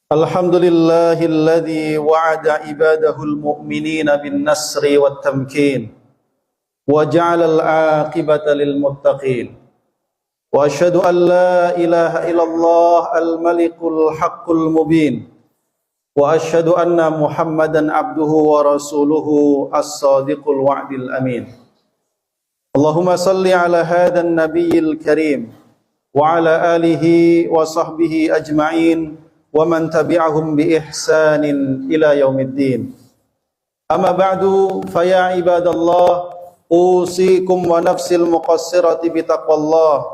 Alhamdulillahilladzi wa'ada ibadahul mu'minina bin nasri wat tamkin wa ja'ala al-'aqibata lil muttaqin wa asyhadu an la ilaha illallah al-malikul haqqul mubin wa asyhadu anna Muhammadan abduhu wa rasuluhu as-sadiqul wa'dil amin. Allahumma salli ala hadzal nabiyil karim wa ala alihi wa sahbihi ajma'in wa man tabi'ahum bi ihsanin ila yaumiddin. Amma ba'du, fa ya ibadallah, usikum wa nafsil muqassirati bi taqwallah,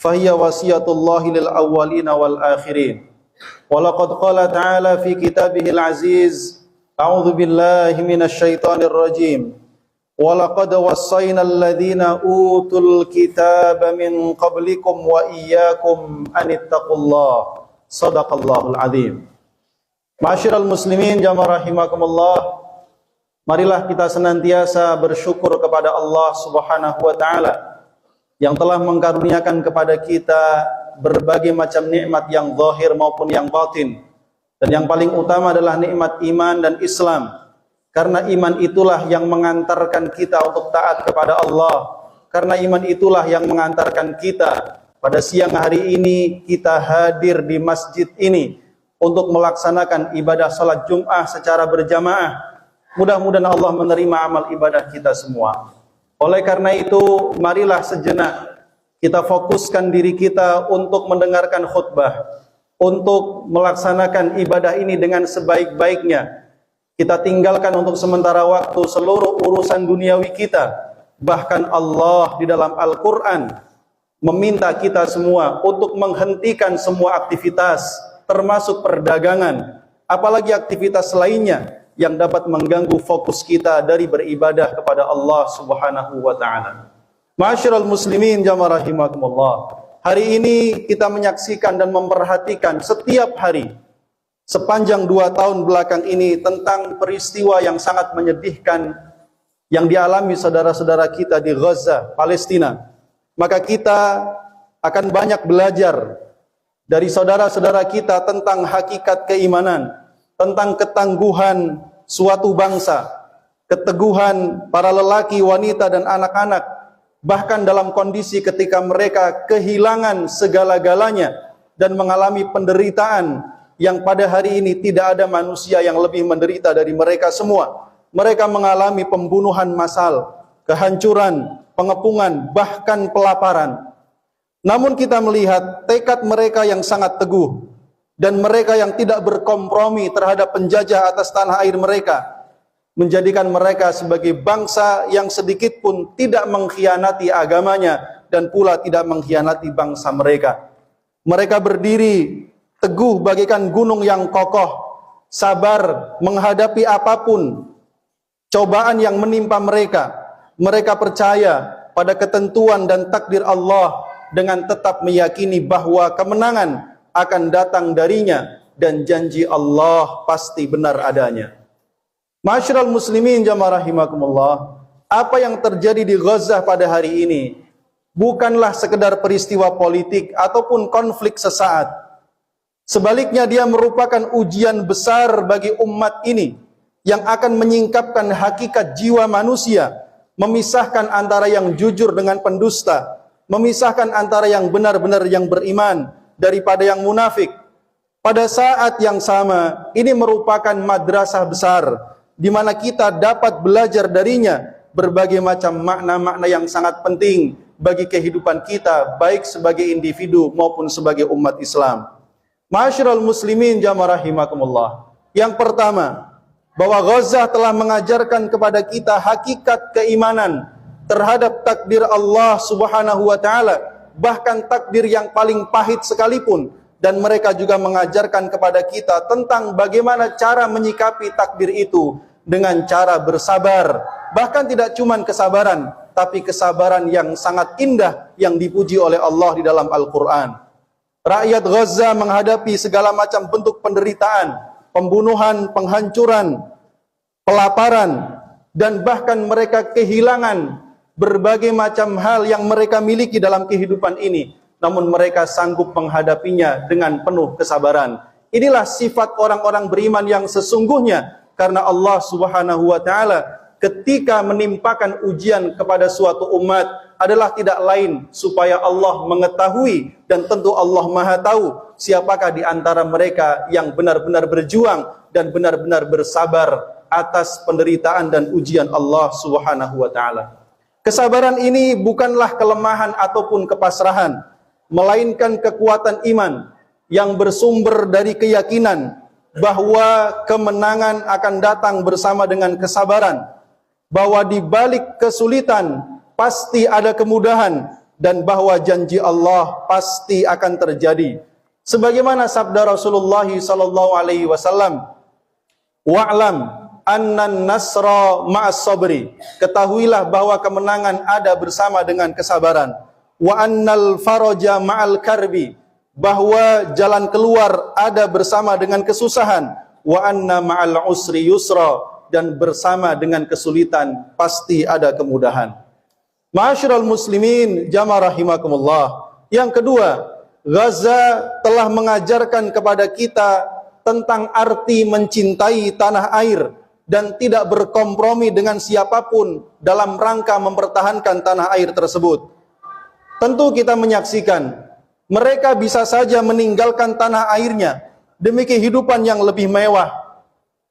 fa hiya wasiyatullahi lil awwalina wal akhirin. Wa laqad qala ta'ala fi kitabihil aziz, a'udzu billahi minasy syaithanir rajim. Wa laqad wassayna alladhina utul kitaba min qablikum wa iyyakum anittaqullah. Sadaqallahul azim. Ma'asyiral muslimin jamaah rahimakumullah, marilah kita senantiasa bersyukur kepada Allah Subhanahu wa taala yang telah mengkaruniakan kepada kita berbagai macam nikmat yang zahir maupun yang batin. Dan yang paling utama adalah nikmat iman dan Islam. Karena iman itulah yang mengantarkan kita untuk taat kepada Allah. Karena iman itulah yang mengantarkan kita pada siang hari ini kita hadir di masjid ini untuk melaksanakan ibadah salat Jum'ah secara berjamaah. Mudah-mudahan Allah menerima amal ibadah kita semua. Oleh karena itu, marilah sejenak kita fokuskan diri kita untuk mendengarkan khutbah, untuk melaksanakan ibadah ini dengan sebaik-baiknya. Kita tinggalkan untuk sementara waktu seluruh urusan duniawi kita. Bahkan Allah di dalam Al-Quran meminta kita semua untuk menghentikan semua aktivitas, termasuk perdagangan, apalagi aktivitas lainnya yang dapat mengganggu fokus kita dari beribadah kepada Allah Subhanahu wa taala. Ma'asyiral muslimin jamaah rahimakumullah. Hari ini kita menyaksikan dan memperhatikan setiap hari sepanjang 2 tahun belakang ini tentang peristiwa yang sangat menyedihkan yang dialami saudara-saudara kita di Gaza, Palestina. Maka kita akan banyak belajar dari saudara-saudara kita tentang hakikat keimanan, tentang ketangguhan suatu bangsa, keteguhan para lelaki, wanita, dan anak-anak, bahkan dalam kondisi ketika mereka kehilangan segala-galanya dan mengalami penderitaan yang pada hari ini tidak ada manusia yang lebih menderita dari mereka semua. Mereka mengalami pembunuhan massal, kehancuran, pengepungan, bahkan pelaparan. Namun kita melihat tekad mereka yang sangat teguh dan mereka yang tidak berkompromi terhadap penjajah atas tanah air mereka, menjadikan mereka sebagai bangsa yang sedikit pun tidak mengkhianati agamanya dan pula tidak mengkhianati bangsa mereka. Mereka berdiri teguh bagaikan gunung yang kokoh, sabar menghadapi apapun cobaan yang menimpa mereka. Mereka percaya pada ketentuan dan takdir Allah dengan tetap meyakini bahwa kemenangan akan datang darinya dan janji Allah pasti benar adanya. Ma'asyiral muslimin jamaah rahimakumullah, apa yang terjadi di Gaza pada hari ini bukanlah sekedar peristiwa politik ataupun konflik sesaat. Sebaliknya dia merupakan ujian besar bagi umat ini yang akan menyingkapkan hakikat jiwa manusia, memisahkan antara yang jujur dengan pendusta, memisahkan antara yang benar-benar yang beriman daripada yang munafik. Pada saat yang sama, ini merupakan madrasah besar di mana kita dapat belajar darinya berbagai macam makna-makna yang sangat penting bagi kehidupan kita, baik sebagai individu maupun sebagai umat Islam. Ma'asyiral muslimin jamaah rahimakumullah. Yang pertama, bahwa Gaza telah mengajarkan kepada kita hakikat keimanan terhadap takdir Allah Subhanahu wa taala, bahkan takdir yang paling pahit sekalipun, dan mereka juga mengajarkan kepada kita tentang bagaimana cara menyikapi takdir itu dengan cara bersabar. Bahkan tidak cuma kesabaran, tapi kesabaran yang sangat indah yang dipuji oleh Allah di dalam Al-Qur'an. Rakyat Gaza menghadapi segala macam bentuk penderitaan, pembunuhan, penghancuran, pelaparan, dan bahkan mereka kehilangan berbagai macam hal yang mereka miliki dalam kehidupan ini, namun mereka sanggup menghadapinya dengan penuh kesabaran. Inilah sifat orang-orang beriman yang sesungguhnya, karena Allah Subhanahu wa taala ketika menimpakan ujian kepada suatu umat adalah tidak lain supaya Allah mengetahui, dan tentu Allah Maha tahu siapakah di antara mereka yang benar-benar berjuang dan benar-benar bersabar atas penderitaan dan ujian Allah Subhanahu wa taala. Kesabaran ini bukanlah kelemahan ataupun kepasrahan, melainkan kekuatan iman yang bersumber dari keyakinan bahwa kemenangan akan datang bersama dengan kesabaran, bahwa di balik kesulitan pasti ada kemudahan, dan bahwa janji Allah pasti akan terjadi. Sebagaimana sabda Rasulullah sallallahu alaihi wasallam, "Wa'lam annan nasra ma'as sabri." Ketahuilah bahwa kemenangan ada bersama dengan kesabaran. Wa annal faraja ma'al karbi, bahwa jalan keluar ada bersama dengan kesusahan. Wa anna ma'al usri yusra, dan bersama dengan kesulitan pasti ada kemudahan. Ma'asyiral muslimin jamaah rahimakumullah. Yang kedua, Gaza telah mengajarkan kepada kita tentang arti mencintai tanah air dan tidak berkompromi dengan siapapun dalam rangka mempertahankan tanah air tersebut. Tentu kita menyaksikan mereka bisa saja meninggalkan tanah airnya demi kehidupan yang lebih mewah,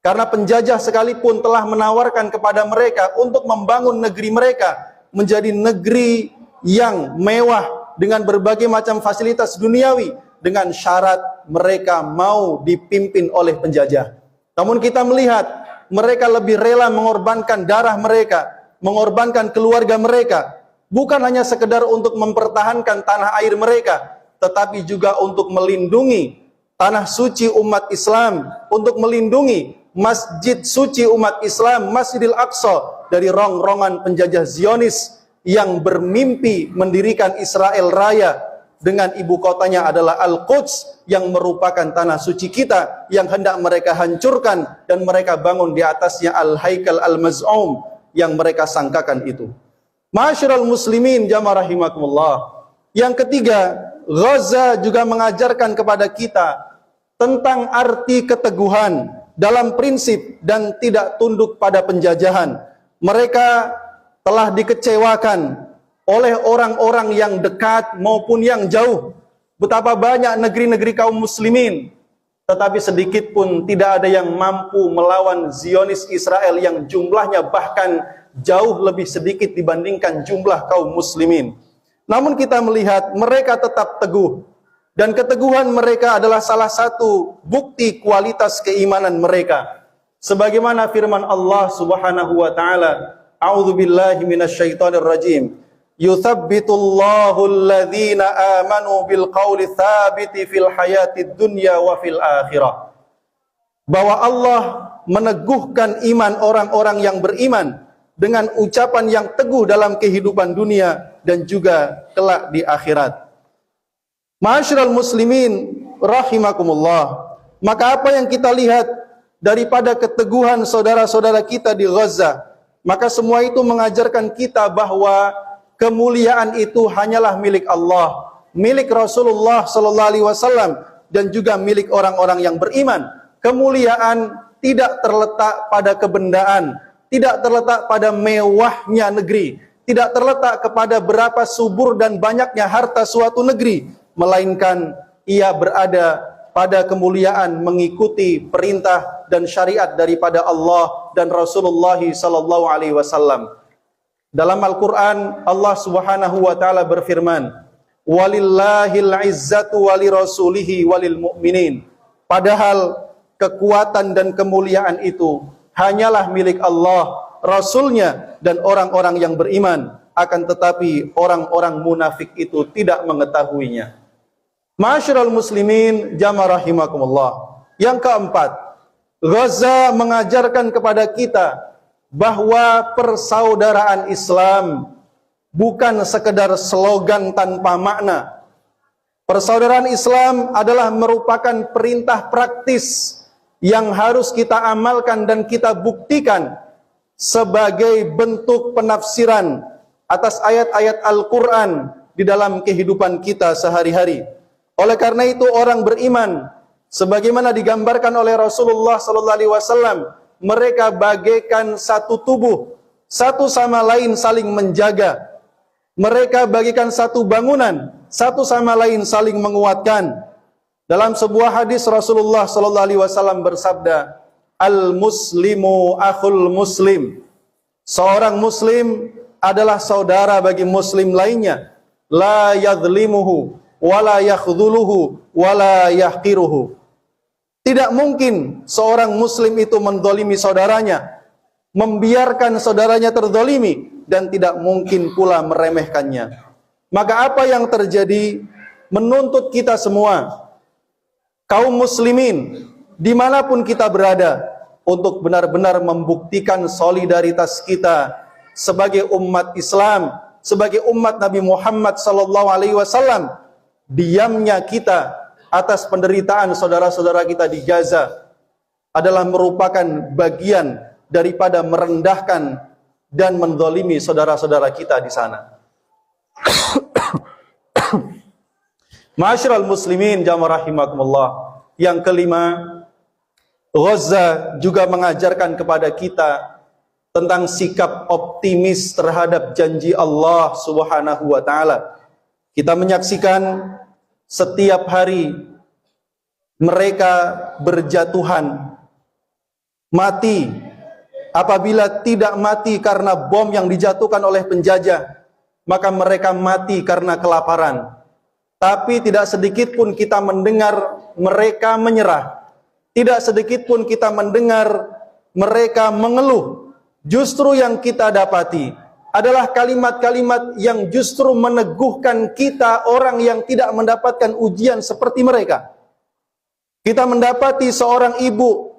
karena penjajah sekalipun telah menawarkan kepada mereka untuk membangun negeri mereka menjadi negeri yang mewah dengan berbagai macam fasilitas duniawi, dengan syarat mereka mau dipimpin oleh penjajah. Namun kita melihat mereka lebih rela mengorbankan darah mereka, mengorbankan keluarga mereka, bukan hanya sekedar untuk mempertahankan tanah air mereka, tetapi juga untuk melindungi tanah suci umat Islam, untuk melindungi masjid suci umat Islam, Masjidil Aqsa, dari rong-rongan penjajah Zionis yang bermimpi mendirikan Israel Raya dengan ibu kotanya adalah Al-Quds, yang merupakan tanah suci kita yang hendak mereka hancurkan dan mereka bangun di atasnya Al-Haikal Al-Maz'um yang mereka sangkakan itu. Ma'asyiral muslimin jamaah rahimakumullah. Yang ketiga, Gaza juga mengajarkan kepada kita tentang arti keteguhan dalam prinsip dan tidak tunduk pada penjajahan. Mereka telah dikecewakan oleh orang-orang yang dekat maupun yang jauh. Betapa banyak negeri-negeri kaum muslimin, tetapi sedikit pun tidak ada yang mampu melawan Zionis Israel yang jumlahnya bahkan jauh lebih sedikit dibandingkan jumlah kaum muslimin. Namun kita melihat mereka tetap teguh, dan keteguhan mereka adalah salah satu bukti kualitas keimanan mereka. Sebagaimana firman Allah Subhanahu wa taala, "A'udzubillahi minasyaitonir rajim. Yuthabbitullahu alladhina amanu bil qawli tsabiti fil hayatid dunya wa fil akhirah." Bahwa Allah meneguhkan iman orang-orang yang beriman dengan ucapan yang teguh dalam kehidupan dunia dan juga kelak di akhirat. Ma'asyiral muslimin rahimakumullah. Maka apa yang kita lihat daripada keteguhan saudara-saudara kita di Gaza, maka semua itu mengajarkan kita bahwa kemuliaan itu hanyalah milik Allah, milik Rasulullah sallallahu alaihi wasallam, dan juga milik orang-orang yang beriman. Kemuliaan tidak terletak pada kebendaan, tidak terletak pada mewahnya negeri, tidak terletak kepada berapa subur dan banyaknya harta suatu negeri, melainkan ia berada pada kemuliaan mengikuti perintah dan syariat daripada Allah dan Rasulullah sallallahu alaihi wasallam. Dalam Al-Qur'an Allah Subhanahu wa taala berfirman, "Walillahil izzatu walirasulihi walil mu'minin." Padahal kekuatan dan kemuliaan itu hanyalah milik Allah, Rasulnya, dan orang-orang yang beriman. Akan tetapi orang-orang munafik itu tidak mengetahuinya. Ma'asyiral muslimin jamaah rahimakumullah. Yang keempat, Gaza mengajarkan kepada kita bahwa persaudaraan Islam bukan sekedar slogan tanpa makna. Persaudaraan Islam adalah merupakan perintah praktis yang harus kita amalkan dan kita buktikan sebagai bentuk penafsiran atas ayat-ayat Al-Quran di dalam kehidupan kita sehari-hari. Oleh karena itu orang beriman sebagaimana digambarkan oleh Rasulullah sallallahu alaihi wasallam, mereka bagaikan satu tubuh, satu sama lain saling menjaga. Mereka bagaikan satu bangunan, satu sama lain saling menguatkan. Dalam sebuah hadis Rasulullah sallallahu alaihi wasallam bersabda, "Al-muslimu akhul muslim." Seorang muslim adalah saudara bagi muslim lainnya. La yadhlimuhu wala yakhdhuluhu wala yahqiruhu. Tidak mungkin seorang muslim itu mendolimi saudaranya, membiarkan saudaranya terdolimi, dan tidak mungkin pula meremehkannya. Maka apa yang terjadi menuntut kita semua, kaum muslimin, dimanapun kita berada, untuk benar-benar membuktikan solidaritas kita sebagai umat Islam, sebagai umat Nabi Muhammad SAW. Diamnya kita atas penderitaan saudara-saudara kita di Gaza adalah merupakan bagian daripada merendahkan dan mendolimi saudara-saudara kita di sana. Ma'asyiral muslimin jamaah rahimakumullah. Yang kelima, Gaza juga mengajarkan kepada kita tentang sikap optimis terhadap janji Allah Subhanahu wa taala. Kita menyaksikan setiap hari mereka berjatuhan, mati. Apabila tidak mati karena bom yang dijatuhkan oleh penjajah, maka mereka mati karena kelaparan. Tapi tidak sedikit pun kita mendengar mereka menyerah. Tidak sedikit pun kita mendengar mereka mengeluh. Justru yang kita dapati adalah kalimat-kalimat yang justru meneguhkan kita, orang yang tidak mendapatkan ujian seperti mereka. Kita mendapati seorang ibu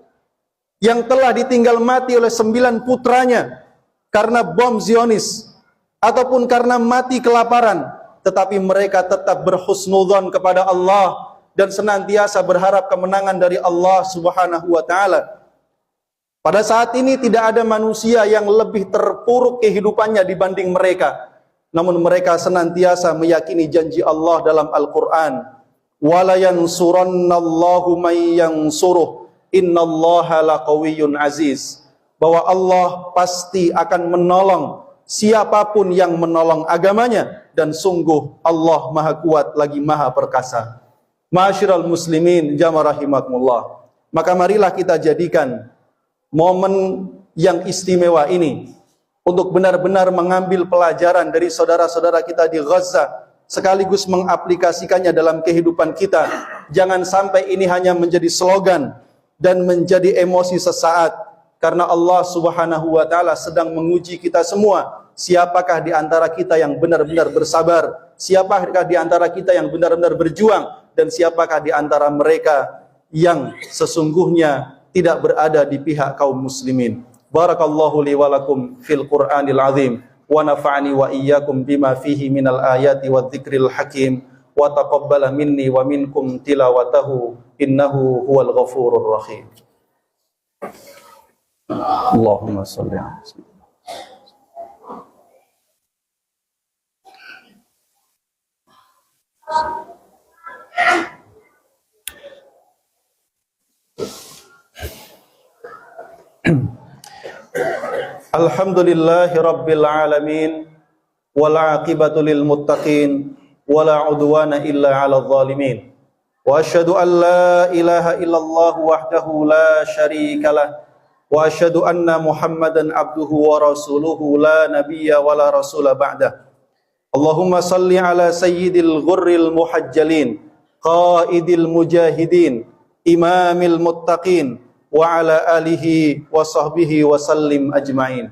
yang telah ditinggal mati oleh 9 putranya karena bom Zionis, ataupun karena mati kelaparan, tetapi mereka tetap berhusnudzon kepada Allah dan senantiasa berharap kemenangan dari Allah Subhanahu wa taala. Pada saat ini tidak ada manusia yang lebih terpuruk kehidupannya dibanding mereka. Namun mereka senantiasa meyakini janji Allah dalam Al-Qur'an, "Wala yansurannallahu may yansuruh, innallaha laqawiyyun aziz." Bahwa Allah pasti akan menolong siapapun yang menolong agamanya, dan sungguh Allah Maha Kuat lagi Maha Perkasa. Ma'asyiral muslimin jamaah rahimakumullah. Maka marilah kita jadikan momen yang istimewa ini untuk benar-benar mengambil pelajaran dari saudara-saudara kita di Gaza, sekaligus mengaplikasikannya dalam kehidupan kita. Jangan sampai ini hanya menjadi slogan dan menjadi emosi sesaat, karena Allah Subhanahu wa taala sedang menguji kita semua. Siapakah di antara kita yang benar-benar bersabar? Siapakah di antara kita yang benar-benar berjuang? Dan siapakah di antara mereka yang sesungguhnya tidak berada di pihak kaum muslimin? Barakallahu li wa lakum fil Qur'anil azim, wa nafa'ani wa iyyakum bima fihi minal ayati wadh-dhikril hakim, wa taqabbala minni wa minkum tilawatahu, innahu huwal ghafurur rahim. Allahumma shalli ala sayyidina. Alhamdulillahi rabbil alamin, wal aqibatu lil muttaqin, wala udwana illa 'alal zalimin. Wa asyhadu an la ilaha illallah wahdahu la syarikalah, wa asyhadu anna Muhammadan abduhu wa rasuluhu la nabiyya wa la rasula ba'dah. Allahumma salli ala sayyidil ghurril muhajjalin, qaidil mujahidin, imamil muttaqin, wa ala alihi wa sahbihi wa sallim ajma'in.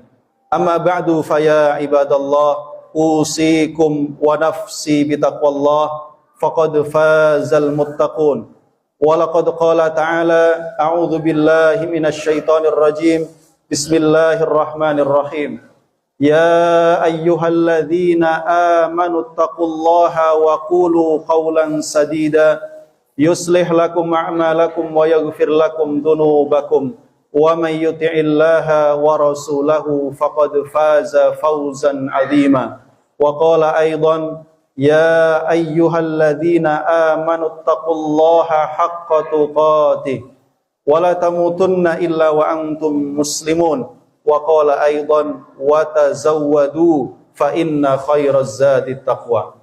Amma ba'du, faya ibadallah, usikum wa nafsi bitaqwallah, faqad fazal muttaqun. Wa laqad qala ta'ala, a'udzu billahi minasy syaithanir rajim, bismillahirrahmanirrahim. Ya ayyuhalladzina amanu taqullaha wa qulu qawlan sadida, yuslih lakum a'malakum wa yaghfir lakum dhunubakum, wa may yuti'illaha wa rasulahu faqad faza fawzan 'azima. Wa qala aidan, يا أيها الذين آمنوا اتقوا الله حق تقاته ولا تموتن إلا وأنتم مسلمون وقال أيضا وتزودوا فإن خير الزاد التقوى.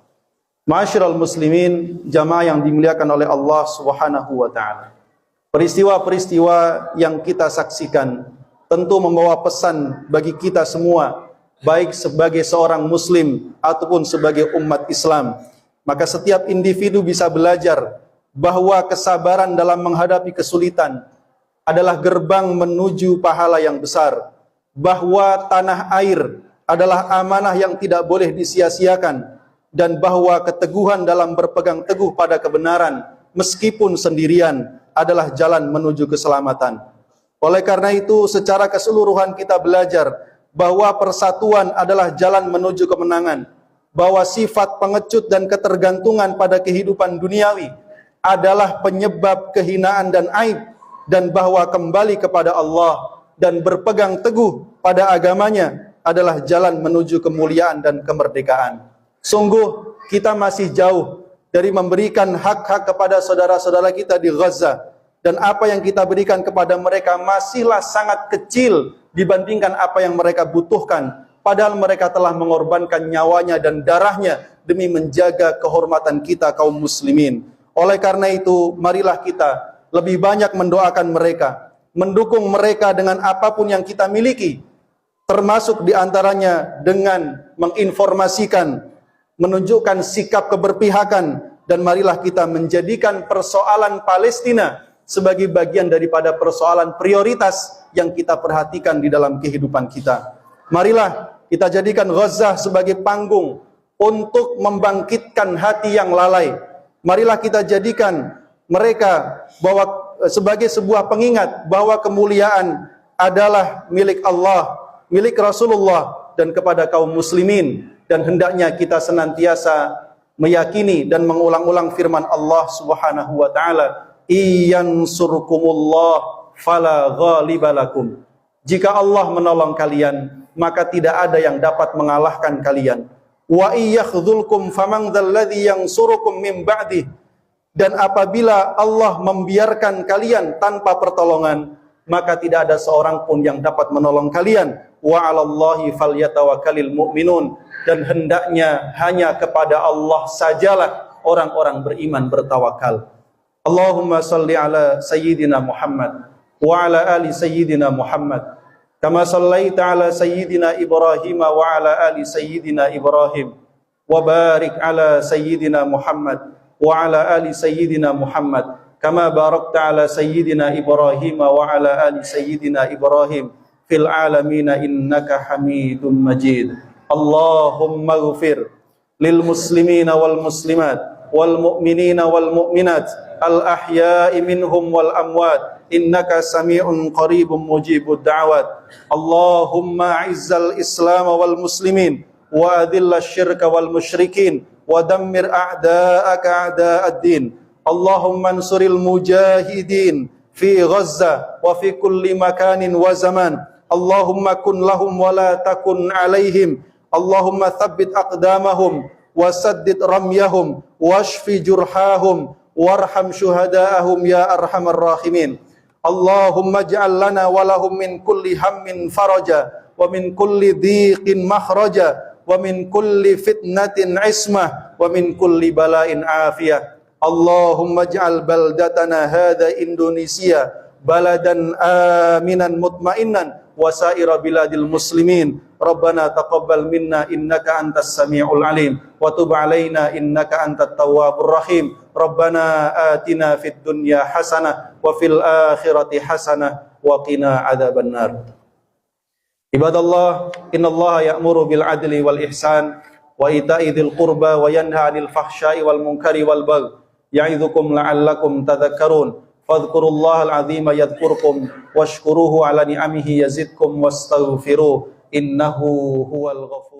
Ma'asyiral muslimin, jamaah yang dimuliakan oleh Allah Subhanahu wa taala. Peristiwa-peristiwa yang kita saksikan tentu membawa pesan bagi kita semua, baik sebagai seorang muslim ataupun sebagai umat Islam. Maka setiap individu bisa belajar bahwa kesabaran dalam menghadapi kesulitan adalah gerbang menuju pahala yang besar, bahwa tanah air adalah amanah yang tidak boleh disia-siakan, dan bahwa keteguhan dalam berpegang teguh pada kebenaran meskipun sendirian adalah jalan menuju keselamatan. Oleh karena itu, secara keseluruhan kita belajar bahwa persatuan adalah jalan menuju kemenangan, bahwa sifat pengecut dan ketergantungan pada kehidupan duniawi adalah penyebab kehinaan dan aib, dan bahwa kembali kepada Allah dan berpegang teguh pada agamanya adalah jalan menuju kemuliaan dan kemerdekaan. Sungguh kita masih jauh dari memberikan hak-hak kepada saudara-saudara kita di Gaza, dan apa yang kita berikan kepada mereka masihlah sangat kecil dibandingkan apa yang mereka butuhkan, padahal mereka telah mengorbankan nyawanya dan darahnya demi menjaga kehormatan kita kaum muslimin. Oleh karena itu, marilah kita lebih banyak mendoakan mereka, mendukung mereka dengan apapun yang kita miliki, termasuk diantaranya dengan menginformasikan, menunjukkan sikap keberpihakan, dan marilah kita menjadikan persoalan Palestina sebagai bagian daripada persoalan prioritas yang kita perhatikan di dalam kehidupan kita. Marilah kita jadikan Gaza sebagai panggung untuk membangkitkan hati yang lalai. Marilah kita jadikan mereka bahwa sebagai sebuah pengingat bahwa kemuliaan adalah milik Allah, milik Rasulullah, dan kepada kaum muslimin. Dan hendaknya kita senantiasa meyakini dan mengulang-ulang firman Allah Subhanahu wa taala, "Iyansurkumullah fala ghaliba lakum." Jika Allah menolong kalian, maka tidak ada yang dapat mengalahkan kalian. Wa iyakhdzulkum faman dzalladzi yansurukum min ba'di. Dan apabila Allah membiarkan kalian tanpa pertolongan, maka tidak ada seorang pun yang dapat menolong kalian. Wa 'alallahi falyatawakkalul mu'minun. Dan hendaknya hanya kepada Allah sajalah orang-orang beriman bertawakal. Allahumma salli ala sayyidina Muhammad wa ala ali sayyidina Muhammad kama sallaita ala sayyidina Ibrahim wa ala ali sayyidina Ibrahim wa barik ala sayyidina Muhammad wa ala ali sayyidina Muhammad kama barakta ala sayyidina Ibrahim wa ala ali sayyidina Ibrahim fil alamin innaka Hamidum Majid. Allahumma ighfir lil muslimina wal muslimat wal mu'minina wal mu'minat al ahya'i minhum wal amwat innaka sami'un qaribun mujibud da'wat. Allahumma izzal islam wal muslimin wa adhilla syirka wal musyrikin wa dammir a'da'aka a'da'ad din. Allahumma ansuril mujahidin fi Gaza wa fi kulli makanin wa zaman. Allahumma kun lahum wa la takun alaihim. Allahumma thabbit aqdamahum wa saddid ramyahum washfi jurhahum warham syuhada'ahum ya arhamar rahimin. Allahumma ij'al lana wa lahum min kulli hammin faraja wa min kulli dhiqin makhraja wa min kulli fitnatin ismah wa min kulli bala'in afiyah. Allahumma ij'al baldatana hadha Indonesia baladan aminan mutmainnan wa sa'ira biladil muslimin. Rabbana taqabbal minna innaka antas sami'ul alim wa tub alaina innaka antat tawwabur rahim. Rabbana atina fid dunya hasanah wa fil akhirati hasanah wa qina adzabannar. Ibadallah, innallaha ya'muru bil adli wal ihsan wa ita'i dzil qurba wa yanha 'anil fahsya'i wal munkari wal baghi ya'idzukum la'allakum tadhakkarun. Fadhkurullahal 'azima yadhkurkum washkuruhu 'ala ni'amihi yazidkum wastaghfiruh innahu huwal ghafur.